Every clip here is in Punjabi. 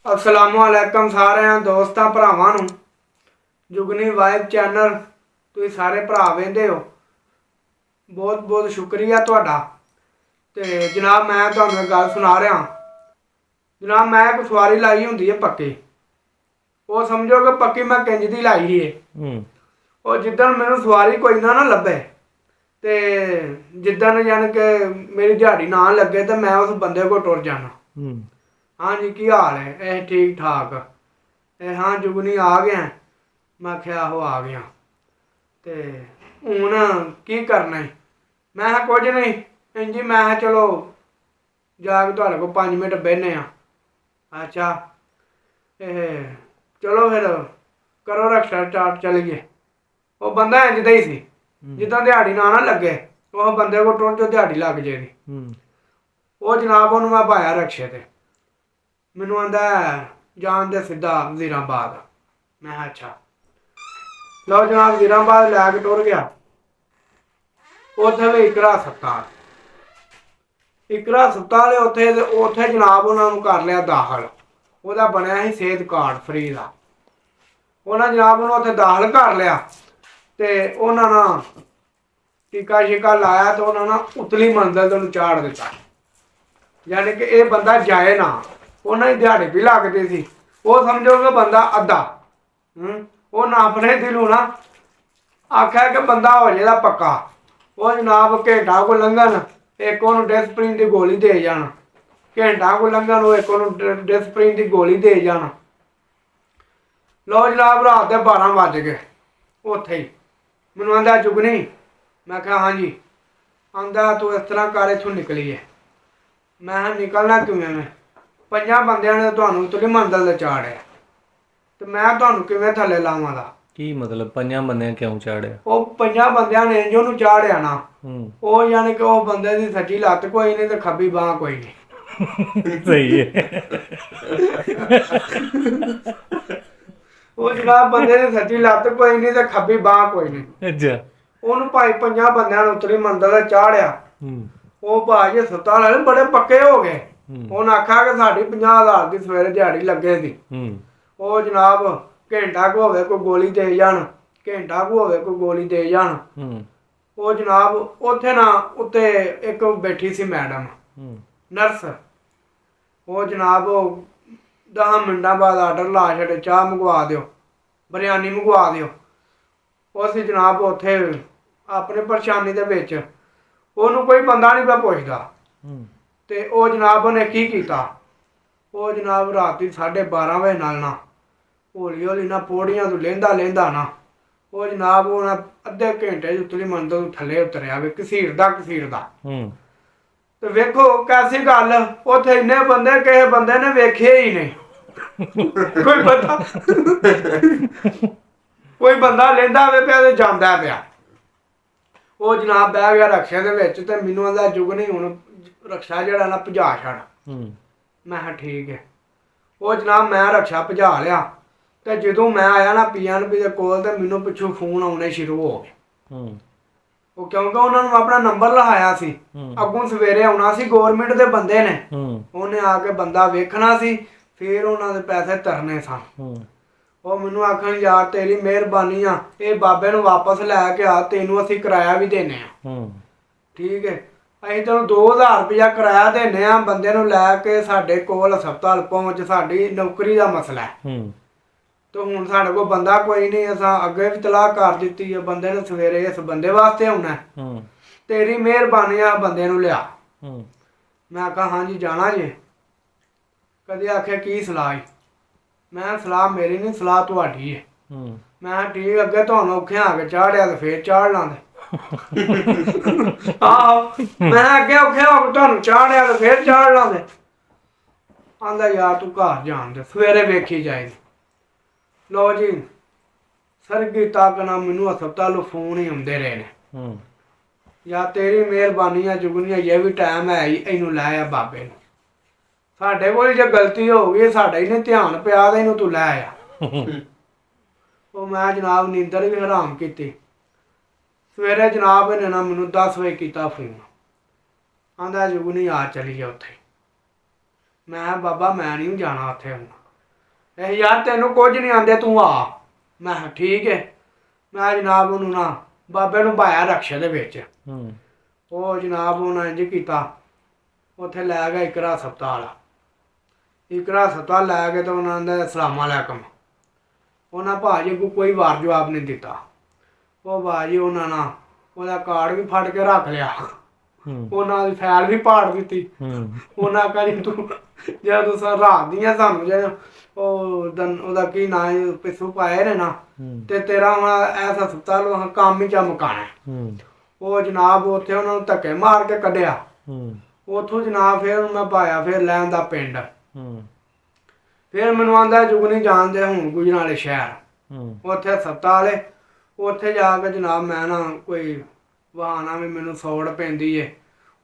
असलामुअलैकुम सारे दोस्तां भरावां नूं जुगनी वाइब चैनल तुसीं सारे भरा वेंदे हो। बहुत बहुत शुक्रिया तुहाडा। ते जनाब मैं तुहानूं एक गल सुना रहा। जनाब मैं एक सवारी लाई हुंदी है पक्की, वो समझो कि पक्की मैं किंज दी लाई है। और जिद्दन मैनूं सवारी कोई ना लभे ते जिद्दन यानी कि मेरी दिहाड़ी ना लगे तो मैं उस बंदे को टुर जाना। हाँ जी की हाल है? ए ठीक ठाक। हाँ जुगनी आ गया? मैं क्या आहो आ गया। ते हुण की करना है? मैं कुछ नहीं इंजी मैं चलो जाके तुहाडे कोल 5 मिनट बहने आ। अच्छा चलो फिर करो रक्षा स्टार्ट चलिए। वो बंदा इंज दा ही सी जिद्दां दिहाड़ी ना लगे वो बंदे को टुर जो दिहाड़ी लग जाएगी। वो जनाब उन्होंने मैं पाया रक्शे ते मैनू आंदा जान दे सीधा वजीराबाद। मैं अच्छा लो जनाब वजीराबाद लैके टुर गया। उत्थे भी इकरा हस्पताल उत्थे जनाब उन्होंने कर लिया दाखल। वह बनया ही सेहत कार्ड फ्री का। उन्हें जनाब उन्होंने उत्थे दाखल कर लिया तो उन्होंने टीका शीका लाया तो उन्होंने उतली मंजिल तो चाड़ दिता। यानी कि यह बंदा जाए ना। उन्हें दिहाड़ी भी लगती थी। वो समझो कि बंदा अद्धा वो ना अपने दिलों ना आख्या कि बंदा हो जाएगा पक्का। वो जनाब घंटा को लंघन एक डिस्पलिन की गोली दे जाना। घंटा को लंघन वो एक डिस्पलिन की गोली दे जाना। लो जनाब रात के 12 बज गए उत्थे ही। मैनू आंदा जुगनी? मैं कहा हाँ जी। आंदा तू इस तरह कर इत्थों निकली है। मैं निकलना किवें मैं 5 बंदियां ने तुहानूं उतली मंजिल ते चाड़िया ते मैं तुहानूं किवें थल्ले लावां दा? की मतलब 5 बंदे क्यों चाड़िया? वो 5 बंदियां ने इंज उहनूं चाड़िया ना वो यानी कि वो बंदे दी सच्ची लत्त कोई नहीं ते खब्बी बांह कोई नहीं। सही है। वो जनाब बंदे दी सच्ची लत्त कोई नहीं ते खब्बी बांह कोई नहीं। अच्छा ਉਹਨੂੰ ਭਾਈ 5 ਬੰਦਿਆਂ ਨੂੰ ਉਤਲੀ ਮੰਦਰ ਤੇ ਚਾੜਿਆ। ਉਹ ਭਾਜੀ ਹਸਪਤਾਲ ਵਾਲੇ ਬੜੇ ਪੱਕੇ ਹੋ ਗਏ। ਉਹਨੇ ਆਖਿਆ ਕਿ ਸਾਡੀ 50,000 ਦੀ ਸਵੇਰੇ ਦਿਹਾੜੀ ਲੱਗੇ ਸੀ। ਉਹ ਜਨਾਬ ਘੰਟਾ ਕੁ ਹੋਵੇ ਕੋਈ ਗੋਲੀ ਦੇ ਜਾਣ, ਘੰਟਾ ਕੁ ਹੋਵੇ ਕੋਈ ਗੋਲੀ ਦੇ ਜਾਣ। ਉਹ ਜਨਾਬ ਉੱਥੇ ਨਾ ਉੱਤੇ ਇੱਕ ਬੈਠੀ ਸੀ ਮੈਡਮ ਨਰਸ। ਉਹ ਜਨਾਬ 10 ਮਿੰਟਾਂ ਬਾਅਦ ਆਰਡਰ ਲਾ ਛੱਡੇ ਚਾਹ ਮੰਗਵਾ ਦਿਓ, ਬਿਰਿਆਨੀ ਮੰਗਵਾ ਦਿਓ। ਉਹ ਅਸੀਂ ਜਨਾਬ ਉੱਥੇ अपनी परेशानी दे विच ओनू कोई बंदा नहीं पा पुछदा ते ओ जनाब उन्हें की कीता। ओ जनाब राती 12:30 बजे नाल ना हौली हौली ना पौड़ियां तो लेंदा लेंदा ना ओ जनाब उन्हें अद्धे घंटे उतली मंजिल थल्ले उतरिया वे घसीड़दा ते वेखो कैसी गल उत्थे इन्ने बंदे किसे बंदे ने वेखे ही नहीं। कोई बंदा लेंदा आवे पिया ते जांदा पिया। वो जनाब बह गया रक्शे दे विच ते मैनू आंदा जुगनी हुण रक्शा जिहड़ा ना भजा छड़। मैं ठीक है। वो जनाब मैं रक्शा भजा लिया ते जदों मैं आया ना PNB दे कोल ते मैनू पिछों फोन आने शुरू हो गए। वो क्योंकि उन्होंने अपना नंबर लहाया सी अगों सवेरे आना सी गौरमेंट दे बंदे ने उन्हें आके बंदा वेखना सी फिर उन्होंने पैसे तरने सन। वो मैनू आखन यार तेरी मेहरबानी आ ये बाबे नूं वापस लैके आ तेनू असीं किराया भी देने ठीक है। असीं तैनूं 2000 रुपया किराया देने आ बंदे नूं लैके साडे कोल हस्पताल पहुंच साडी नौकरी दा मसला है। तो हुण साडे कोल बंदा कोई नहीं असां अगे भी तलाह कर दित्ती है बंदे ने सवेरे इस बंदे वास्ते आउणा है। तेरी मेहरबानी आ बंदे नूं लिया। मैं आखा हाँ जी जाना जे? कदे आखे की सलाह? मैं सलाह मेरी नहीं सलाह तुहाडी है। मैं ठीक अगे तुहानूं औखे आके चाड़िया तो फिर चाड़ लांदे। आहो मैं अगे औखे होके तुहानूं चाड़िया तो फिर चाड़ लांदे। आंदा यार तू घर जान दे सवेरे वेखी जाएगी। लो जी सरगी तक ना मैनू हस्पतालों फोन ही आउंदे रहे ने या तेरी मेहरबानी है जुगनी ये भी टाइम है ही इनू लै आ बाबे नूं। साडे कोल जे गलती हो गई साडा ही नहीं ध्यान पिया तो इनू तू लै आ। वो मैं जनाब नींदर भी हराम की सवेरे जनाब इन्हें ना मैनू 10 बजे किया फोन। आंदा जुगनी आ चलीए उत्थे। मैं बाबा मैं नहीं जाना उत्थे हुण ਇਹ ਯਾਰ ਤੈਨੂੰ ਕੁਝ ਨਹੀਂ ਆਂਦੇ ਤੂੰ ਆ। ਮੈਂ ਕਿਹਾ ਠੀਕ ਹੈ। ਮੈਂ ਜਨਾਬ ਉਹਨੂੰ ਨਾ ਬਾਬੇ ਨੂੰ ਪਾਇਆ ਰਕਸ਼ੇ ਦੇ ਵਿੱਚ। ਉਹ ਜਨਾਬ ਉਹਨਾਂ ਇੰਝ ਕੀਤਾ, ਉੱਥੇ ਲੈ ਗਿਆ ਇਕਰਾ ਹਸਪਤਾਲ। ਇਕਰਾ ਹਸਪਤਾਲ ਲੈ ਕੇ ਤਾਂ ਉਹਨਾਂ ਨੇ ਅਸਲਾਮੁਅਲੈਕਮ। ਉਹਨਾਂ ਭਾਜੀ ਅੱਗੋਂ ਕੋਈ ਵਾਰ ਜਵਾਬ ਨਹੀਂ ਦਿੱਤਾ। ਉਹ ਭਾਜੀ ਉਹਨਾਂ ਨਾਲ ਉਹਦਾ ਕਾਰਡ ਵੀ ਫੜ ਕੇ ਰੱਖ ਲਿਆ, ਉਹਨਾਂ ਦੀ ਫਾਈਲ ਵੀ ਪਾੜ ਦਿੱਤੀ। ਉਹਨਾਂ ਆਖਿਆ ਜੀ ਤੂੰ ਜਦੋਂ ਤੂੰ ਰਾਤ ਦੀਆਂ ਸਾਨੂੰ ਜੇ ਉਹਦਾ ਕੀ ਨਾਂ ਪਿੱਛੋਂ ਪਾਏ ਨੇ ਨਾ, ਤੇ ਤੇਰਾ ਹੁਣ ਇਸ ਹਸਪਤਾਲ ਕੰਮ ਹੀ ਚਮਕਾਣਾ। ਉਹ ਜਨਾਬ ਉੱਥੇ ਉਹਨਾਂ ਨੂੰ ਧੱਕੇ ਮਾਰ ਕੇ ਕੱਢਿਆ। ਉੱਥੋਂ ਜਨਾਬ ਫਿਰ ਮੈਂ ਪਾਇਆ ਫਿਰ ਲੈਣ ਦਾ ਪਿੰਡ। ਫਿਰ ਮੈਨੂੰ ਆਂਦਾ ਜੁਗਨੀ ਜਾਣਦੇ ਹੁਣ ਗੁਜਰਾਂਵਾਲੇ ਸ਼ਹਿਰ, ਉੱਥੇ ਹਸਪਤਾਲ ਹੈ। ਉੱਥੇ ਜਾ ਕੇ ਜਨਾਬ ਮੈਂ ਨਾ ਕੋਈ ਬਹਾਨਾ ਵੀ ਮੈਨੂੰ ਸੌੜ ਪੈਂਦੀ ਏ।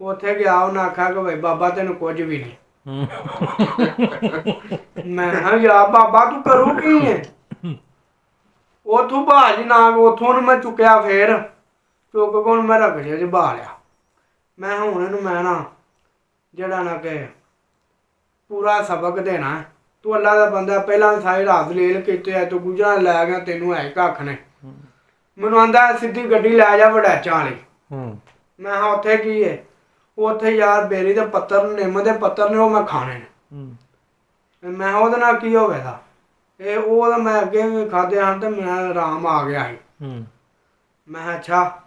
ਉੱਥੇ ਗਿਆ, ਉਹਨੇ ਆਖਿਆ ਕਿ ਬਈ ਬਾਬਾ ਤੈਨੂੰ ਕੁਝ ਵੀ ਨਹੀਂ। ਮੈਂ ਕਿਹਾ ਯਾਰ ਬਾਬਾ ਤੂੰ ਕਰੂ ਕੀ ਹੈ? ਉੱਥੋਂ ਭਾਜੀ ਨਾ ਉੱਥੋਂ ਨੂੰ ਮੈਂ ਚੁੱਕਿਆ, ਫਿਰ ਚੁੱਕ ਕੇ ਉਹਨੂੰ ਮੈਂ ਰਕਸ਼ੇ 'ਚ ਬਹਾ ਲਿਆ। ਮੈਂ ਹੁਣ ਇਹਨੂੰ ਮੈਂ ਨਾ ਜਿਹੜਾ ਨਾ ਕਿ ਪੂਰਾ ਸਬਕ ਦੇਣਾ। ਤੂੰ ਅੱਲਾ ਦਾ ਬੰਦਾ, ਪਹਿਲਾਂ ਸਾਰੀ ਰਾਤ ਲੇਲ ਕੀਤੇ ਆ, ਤੂੰ ਗੁਜਰਾਂ ਲੈ ਗਿਆ, ਤੈਨੂੰ ਹੈ ਕੱਖ ਨੇ। ਮੈਨੂੰ ਆਂਦਾ ਸਿੱਧੀ ਗੱਡੀ ਲੈ ਜਾ ਵੜੈਚਾਂ ਵਾਲੀ। ਮੈਂ ਕਿਹਾ ਉੱਥੇ ਕੀ ਹੈ? ਉੱਥੇ ਯਾਰ ਬੇਰੀ ਦੇ ਪੱਤਰ, ਨਿੰਮ ਦੇ ਪੱਤਰ ਨੇ, ਉਹ ਮੈਂ ਖਾਣੇ ਨੇ। ਮੈਂ ਕਿਹਾ ਉਹਦੇ ਨਾਲ ਕੀ ਹੋਵੇਗਾ? ਇਹ ਉਹ ਤਾਂ ਮੈਂ ਅੱਗੇ ਵੀ ਖਾਧੇ ਹਨ ਤੇ ਮੈਂ ਆਰਾਮ ਆ ਗਿਆ ਸੀ। ਮੈਂ ਕਿਹਾ ਅੱਛਾ,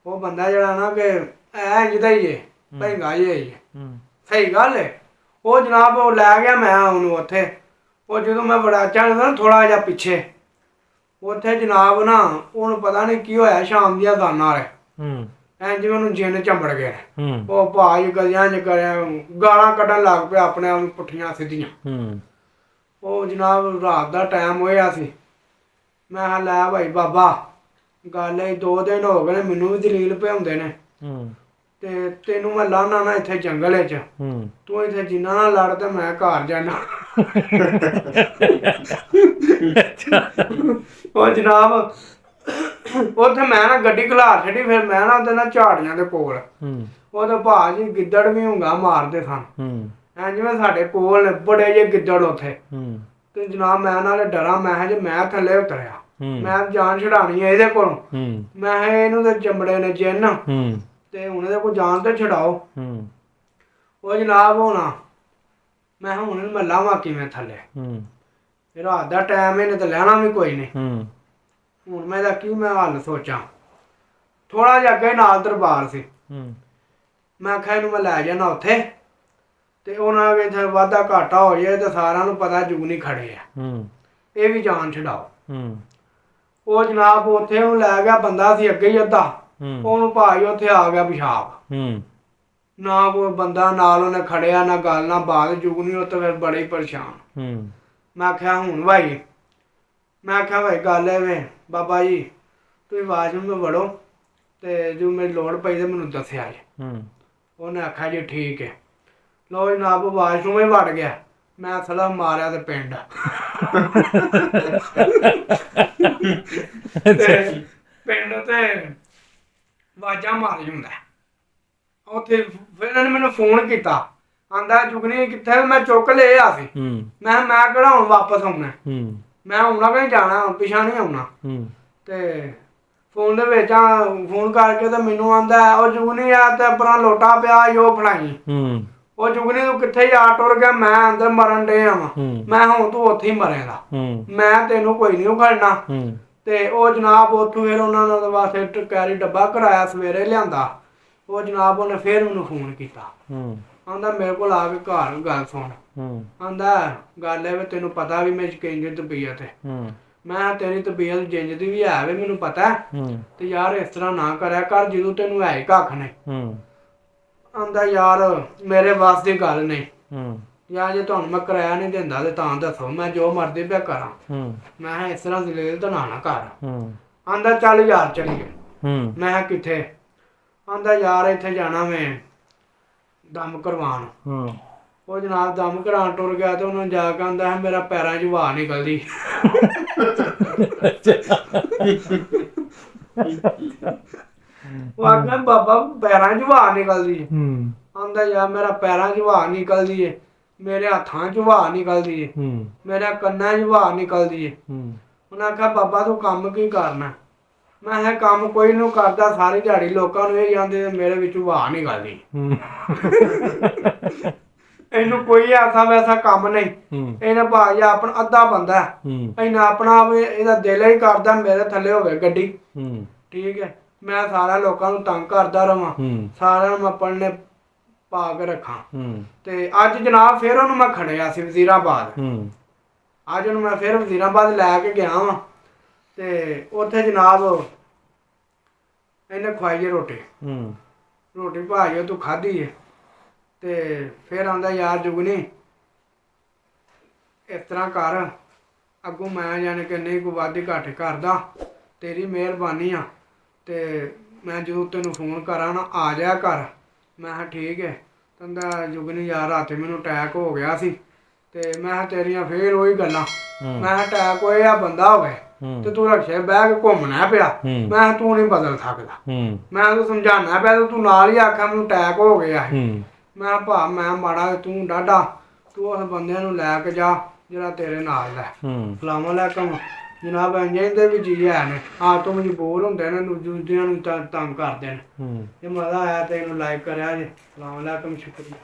ਉਹ ਬੰਦਾ ਜਿਹੜਾ ਨਾ ਕਿ ਇੰਝ ਦਾ ਹੀ ਹੈ, ਭੈਂਗਾ ਜਿਹਾ ਹੀ ਹੈ। ਸਹੀ ਗੱਲ ਹੈ। ਉਹ ਜਨਾਬ ਉਹ ਲੈ ਗਿਆ ਮੈਂ ਉਹਨੂੰ ਉੱਥੇ। ਉਹ ਜਦੋਂ ਮੈਂ ਵੜਾਚਾ ਨਾ ਥੋੜਾ ਜਿਹਾ ਪਿੱਛੇ, ਉੱਥੇ ਜਨਾਬ ਨਾ ਉਹਨੂੰ ਪਤਾ ਨਹੀਂ ਕੀ ਹੋਇਆ, ਸ਼ਾਮ ਦੀਆਂ ਦਾਨਾਂ ਵਾਲੇ ਐਂ ਜਿਵੇਂ ਉਹਨੂੰ ਜਿੰਨ ਚੰਬੜ ਗਏ। ਉਹ ਭਾਜ ਗਲੀਆਂ 'ਚ ਕਰਿਆ ਗਾਲਾਂ ਕੱਢਣ ਲੱਗ ਪਿਆ ਆਪਣੇ ਆਪ ਨੂੰ ਪੁੱਠੀਆਂ ਸਿੱਧੀਆਂ। ਉਹ ਜਨਾਬ ਰਾਤ ਦਾ ਟਾਈਮ ਹੋਇਆ ਸੀ। ਮੈਂ ਕਿਹਾ ਲੈ ਭਾਈ ਬਾਬਾ, ਗੱਲ 2 ਦਿਨ ਹੋ ਗਏ ਨੇ, ਮੈਨੂੰ ਵੀ ਦਲੀਲ ਭਿਆਉਂਦੇ ਨੇ, ਤੇ ਤੈਨੂੰ ਮੈਂ ਲਾਣਾ ਨਾ ਇੱਥੇ ਜੰਗਲ 'ਚ, ਤੂੰ ਇੱਥੇ ਜਿੰਨਾ ਨਾਲ ਲੜ ਤੇ ਮੈਂ ਘਰ ਜਾਣਾ। ਉਹ ਜਨਾਬ ਉੱਥੇ ਮੈਂ ਨਾ ਗੱਡੀ ਖਲਾਰ ਛੱਡੀ। ਫਿਰ ਮੈਂ ਨਾ ਉਹਦੇ ਨਾਲ ਝਾੜੀਆਂ ਦੇ ਕੋਲ, ਉਹਦੇ ਭਾਜੀ ਗਿੱਦੜ ਵੀ ਹੁੰਗਾ ਮਾਰਦੇ ਸਨ। ਐਂ ਜਿਵੇਂ ਸਾਡੇ ਕੋਲ ਬੜੇ ਜਿਹੇ ਗਿੱਦੜ ਉੱਥੇ। ਤੇ ਜਨਾਬ ਮੈਂ ਨਾਲੇ ਡਰਾਂ, ਮੈਂ ਕਿਹਾ ਜੇ ਮੈਂ ਥੱਲੇ ਉਤਰਿਆ ਮੈਂ ਜਾਨ ਛਡਾਉਣੀ ਹੈ ਇਹਦੇ ਕੋਲੋਂ। ਮੈਂ ਕਿਹਾ ਇਹਨੂੰ ਤੇ ਚਮੜੇ ਨੇ ਜਿੰਨ, ਤੇ ਹੁਣ ਇਹਦੇ ਕੋਲ ਜਾਨ ਤੇ ਛਡਾਓ। ਉਹ ਜਨਾਬ ਹੋਣਾ ਮੈਂ ਕਿਹਾ ਹੁਣ ਮੈਂ ਲਾਵਾਂ ਕਿਵੇਂ ਥੱਲੇ? ਰਾਤ ਦਾ ਟਾਈਮ ਇਹਨੇ ਤਾਂ ਲੈਣਾ ਵੀ ਕੋਈ ਨਹੀਂ। ਹੁਣ ਮੈਂ ਇਹਦਾ ਕੀ ਮੈਂ ਹੱਲ ਸੋਚਾਂ? ਥੋੜਾ ਜਿਹਾ ਅੱਗੇ ਨਾਲ ਦਰਬਾਰ ਸੀ। ਮੈਂ ਆਖਿਆ ਇਹਨੂੰ ਮੈਂ ਲੈ ਜਾਣਾ ਉੱਥੇ, ਤੇ ਉਹਨਾਂ ਇੱਥੇ ਵਾਧਾ ਘਾਟਾ ਹੋ ਜਾਏ ਤੇ ਸਾਰਿਆਂ ਨੂੰ ਪਤਾ ਜੁਗਨੀ ਖੜੇ ਆ, ਇਹ ਵੀ ਜਾਨ ਛਡਾਓ। ਉਹ ਜਨਾਬ ਉੱਥੇ ਉਹਨੂੰ ਲੈ ਗਿਆ, ਬੰਦਾ ਸੀ ਅੱਗੇ ਹੀ ਅੱਧਾ, ਉਹਨੂੰ ਭਾਈ ਉੱਥੇ ਆ ਗਿਆ ਪਿਸ਼ਾਬ। ਨਾ ਕੋਈ ਬੰਦਾ ਨਾਲ ਉਹਨੇ ਖੜਿਆ, ਨਾ ਗੱਲ ਨਾ ਬਾਤ। ਜੁਗਨੀ ਉੱਥੇ ਫਿਰ ਬੜੇ ਹੀ ਪਰੇਸ਼ਾਨ। ਮੈਂ ਆਖਿਆ ਹੁਣ ਭਾਈ, ਮੈਂ ਆਖਿਆ ਭਾਈ ਗੱਲ ਐਵੇਂ ਬਾਬਾ ਜੀ ਤੁਸੀਂ ਵਾਸ਼ਰੂਮ ਵਿੱਚ ਵੜੋ, ਤੇ ਜੋ ਮੇਰੀ ਲੋੜ ਪਈ ਤੇ ਮੈਨੂੰ ਦੱਸਿਆ ਜੀ। ਉਹਨੇ ਆਖਿਆ ਜੀ ਠੀਕ ਹੈ। ਲੋ ਜਨਾਬ ਵਾਸ਼ਰੂਮ ਹੀ ਵੜ ਗਿਆ। ਮੈਂ ਸਲਾ ਮਾਰਿਆ ਤੇ ਪਿੰਡ। ਪਿੰਡ ਤੇ ਆਵਾਜ਼ਾਂ ਮਾਰੀ ਹੁੰਦਾ ਉੱਥੇ। ਫਿਰ ਇਹਨਾਂ ਨੇ ਮੈਨੂੰ ਫੋਨ ਕੀਤਾ, ਆਂਦਾ ਜੁਗਨੀ ਕਿੱਥੇ? ਮੈਂ ਚੁੱਕ ਲਿਆ ਸੀ। ਮੈਂ ਕਿਹੜਾ ਹੁਣ ਵਾਪਸ ਆਉਣਾ? ਮੈਂ ਆਉਣਾ ਕਿ ਨਹੀਂ ਜਾਣਾ, ਪਿਛਾ ਨਹੀਂ ਆਉਣਾ। ਤੇ ਫੋਨ ਦੇ ਵਿੱਚ ਫੋਨ ਕਰਕੇ ਤੇ ਮੈਨੂੰ ਆਂਦਾ ਉਹ ਜੁਗਨੀ ਆ ਤੇ ਆਪਣਾ ਲੋਟਾ ਪਿਆ ਉਹ ਫੜਾਈ। ਉਹ ਜੁਗਨੀ ਤੂੰ ਕਿੱਥੇ ਜਾ ਟੁਰ ਗਿਆ? ਮੈਂ ਅੰਦਰ ਮਰਨ ਡਿਆ ਵਾਂ। ਮੈਂ ਹੁਣ ਤੂੰ ਉੱਥੇ ਹੀ ਮਰੇਗਾ, ਮੈਂ ਤੈਨੂੰ ਕੋਈ ਨਹੀਂ ਉਖੜਨਾ। ਤੇ ਉਹ ਜਨਾਬ ਉੱਥੋਂ ਫਿਰ ਉਹਨਾਂ ਨੇ ਵਾਸਤੇ ਕੈਰੀ ਡੱਬਾ ਕਰਾਇਆ, ਸਵੇਰੇ ਲਿਆਂਦਾ। ਉਹ ਜਨਾਬ ਉਹਨੇ ਫਿਰ ਮੈਨੂੰ ਫੋਨ ਕੀਤਾ, ਆਂਦਾ ਮੇਰੇ ਕੋਲ ਆ ਕੇ ਘਰ ਗੱਲ ਸੁਣ। ਆਂਦਾ ਗੱਲ ਹੈ ਵੀ ਤੈਨੂੰ ਪਤਾ ਵੀ ਮੇਰੀ ਕਿੰਝ ਤਬੀਅਤ ਹੈ। ਮੈਂ ਤੇਰੀ ਤਬੀਅਤ ਜਿੰਜ ਦੀ ਵੀ ਹੈ ਵੀ ਮੈਨੂੰ ਪਤਾ, ਤੇ ਯਾਰ ਇਸ ਤਰ੍ਹਾਂ ਨਾ ਕਰਿਆ ਕਰ ਜਦੋਂ ਤੈਨੂੰ ਹੈ ਹੀ ਕੱਖ ਨੇ। ਆਂਦਾ ਯਾਰ ਮੇਰੇ ਵਾਸ ਦੀ ਗੱਲ ਨਹੀਂ, ਜਾਂ ਜੇ ਤੁਹਾਨੂੰ ਮੈਂ ਕਿਰਾਇਆ ਨਹੀਂ ਦਿੰਦਾ ਤੇ ਤਾਂ ਦੱਸੋ, ਮੈਂ ਜੋ ਮਰਜ਼ੀ ਪਿਆ ਕਰਾਂ। ਮੈਂ ਕਿਹਾ ਇਸ ਤਰ੍ਹਾਂ ਦਲੀਲ ਤਾਂ ਨਾ ਕਰ। ਆਂਦਾ ਚੱਲ ਯਾਰ ਚੱਲੀਏ। ਮੈਂ ਕਿਹਾ ਕਿੱਥੇ? ਆਂਦਾ ਯਾਰ ਇੱਥੇ ਜਾਣਾ ਮੈਂ ਦਮ ਕਰਵਾਉਣ। ਉਹ ਜਨਾਬ ਦਮ ਕਰਾਉਣ ਟੁਰ ਗਿਆ ਤੇ ਉਹਨੂੰ ਜਾ ਕੇ ਆਂਦਾ ਹੈ ਮੇਰਾ ਪੈਰਾਂ 'ਚ ਹਵਾ ਨਿਕਲਦੀ। ਉਹ ਆਖਦਾ ਬਾਬਾ ਪੈਰਾਂ 'ਚ ਹਵਾ ਨਿਕਲਦੀ ਹੈ। ਆਂਦਾ ਯਾਰ ਮੇਰਾ ਪੈਰਾਂ 'ਚ ਹਵਾ ਨਿਕਲਦੀ ਹੈ, ਮੇਰੇ ਹੱਥਾਂ 'ਚ ਹਵਾ ਨਿਕਲਦੀ ਏ, ਮੇਰੇ ਕੰਨਾਂ 'ਚ ਹਵਾ ਨਿਕਲਦੀ ਏ। ਉਹਨਾਂ ਆਖਿਆ ਬਾਬਾ ਤੂੰ ਕੰਮ ਕੀ ਕਰਨਾ? ਮੈਂ ਕਿਹਾ ਕੰਮ ਕੋਈ ਨੂੰ ਕਰਦਾ, ਸਾਰੀ ਦਿਹਾੜੀ ਲੋਕਾਂ ਨੂੰ ਇਹ ਜਾਂਦੇ ਮੇਰੇ ਵਿੱਚ ਹਵਾ ਨਿਕਲਦੀ। ਇਹਨੂੰ ਕੋਈ ਐਸਾ ਵੈਸਾ ਕੰਮ ਨਹੀਂ। ਇਹਨੇ ਭਾਜੀ ਆਪਣਾ ਅੱਧਾ ਬੰਦਾ ਇਹਨਾਂ ਆਪਣਾ ਇਹਦਾ ਦਿਲ ਹੀ ਕਰਦਾ ਮੇਰੇ ਥੱਲੇ ਹੋਵੇ ਗੱਡੀ। ਠੀਕ ਹੈ, ਮੈਂ ਸਾਰਾ ਲੋਕਾਂ ਨੂੰ ਤੰਗ ਕਰਦਾ ਰਵਾਂ, ਸਾਰਿਆਂ ਨੂੰ ਆਪਣੇ ਨੇ ਪਾ ਕੇ ਰੱਖਾਂ। ਤੇ ਅੱਜ ਜਨਾਬ ਫਿਰ ਉਹਨੂੰ ਮੈਂ ਖੜਿਆ ਸੀ ਵਜ਼ੀਰਾਬਾਦ। ਅੱਜ ਉਹਨੂੰ ਮੈਂ ਫਿਰ ਵਜ਼ੀਰਾਬਾਦ ਲੈ ਕੇ ਗਿਆ ਵਾਂ ਤੇ ਉੱਥੇ ਜਨਾਬ ਇਹਨੇ ਖਵਾਈ ਰੋਟੀ। ਰੋਟੀ ਭਾਜੀ ਤੂੰ ਖਾਧੀ ਹੈ ਤੇ ਫਿਰ ਆਂਦਾ ਯਾਰ ਜੁਗਨੀ ਇਸ ਤਰ੍ਹਾਂ ਕਰ, ਅੱਗੋਂ ਮੈਂ ਜਾਣੀ ਕਿ ਨਹੀਂ ਕੋਈ ਵਾਧੀ ਘੱਟ ਕਰਦਾ, ਤੇਰੀ ਮਿਹਰਬਾਨੀ ਆ। ਤੇ ਮੈਂ ਜਦੋਂ ਤੈਨੂੰ ਫੋਨ ਕਰਾਂ ਨਾ ਆ ਜਾਇਆ ਕਰ। ਮੈਂ ਕਿਹਾ ਠੀਕ ਹੈ। ਕਹਿੰਦਾ ਜੁਗਨੀ ਯਾਰ ਰਾਤੀ ਮੈਨੂੰ ਅਟੈਕ ਹੋ ਗਿਆ ਸੀ। ਤੇ ਮੈਂ ਕਿਹਾ ਤੇਰੀਆਂ ਫੇਰ ਉਹੀ ਗੱਲਾਂ। ਮੈਂ ਕਿਹਾ ਅਟੈਕ ਹੋਇਆ ਬੰਦਾ ਹੋਵੇ ਤੇ ਤੂੰ ਰਕਸ਼ੇ ਬਹਿ ਕੇ ਘੁੰਮਣਾ ਪਿਆ। ਮੈਂ ਕਿਹਾ ਤੂੰ ਨਹੀਂ ਬਦਲ ਸਕਦਾ। ਮੈਂ ਤੈਨੂੰ ਸਮਝਾਉਣਾ ਪਿਆ ਤੇ ਤੂੰ ਨਾਲ ਹੀ ਆਖਿਆ ਮੈਨੂੰ ਅਟੈਕ ਹੋ ਗਿਆ। ਮੈਂ ਭਾ ਮੈਂ ਮਾੜਾ, ਤੂੰ ਡਾਢਾ, ਤੂੰ ਉਸ ਬੰਦਿਆਂ ਨੂੰ ਲੈ ਕੇ ਜਾ ਜਿਹੜਾ ਤੇਰੇ ਨਾਲ ਹੈ। ਸਲਾਮ ਅਲੈਕਮ ਜਨਾਬ। ਇੰਜਨ ਦੇ ਵੀ ਜੀ ਹੈ ਨੇ ਆ ਤੋਂ ਮਜਬੂਰ ਹੁੰਦੇ ਨੇ, ਦੂਜਿਆਂ ਨੂੰ ਤੰਗ ਕਰਦੇ ਨੇ। ਜੇ ਮਜ਼ਾ ਆਇਆ ਤੇ ਇਹਨੂੰ ਲਾਈਕ ਕਰਿਆ ਜੇ। ਸਲਾਮ ਅਲੈਕਮ, ਸ਼ੁਕਰੀਆ।